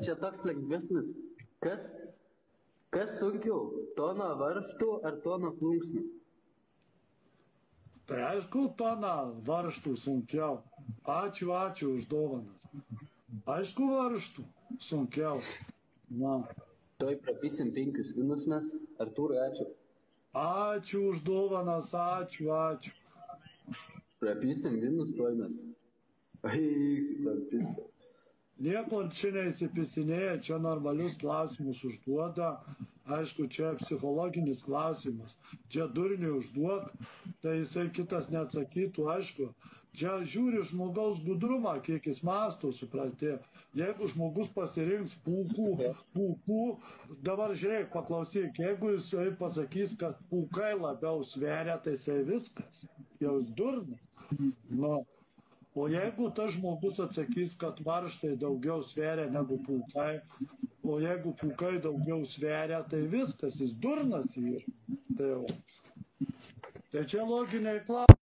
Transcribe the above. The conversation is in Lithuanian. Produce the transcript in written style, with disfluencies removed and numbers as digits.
čia toks lengvesnis. Kas sunkiau, tona varžtų ar tona plunksnų? Tai aišku, tona varžtų sunkiau. Ačiū už dovanas. Aišku, varžtų sunkiau. Na. Toj prapysim 5 vynus mes. Artūrai, ačiū. Ačiū už dovanas, ačiū. Prapysim vynus toj mes. Eik, prapysim. Nieko čia neįsipisinėja, čia normalius klausimus užduoda. Aišku, čia psichologinis klausimas. Čia durniui užduok, tai jisai kitas neatsakytų, aišku. Čia žiūri žmogaus gudrumą, kiek jis mąsto, supratė. Jeigu žmogus pasirinks pūkų, dabar žiūrėk, paklausyk, jeigu jisai pasakys, kad pūkai labiau sveria, tai jisai viskas. Jau jis durnas. Nu. O jeigu tas žmogus atsakys, kad varžtai daugiau sveria negu pūkai, o jeigu pūkai daugiau sveria, tai viskas, jis durnas yra. Tai čia loginiai klausimai.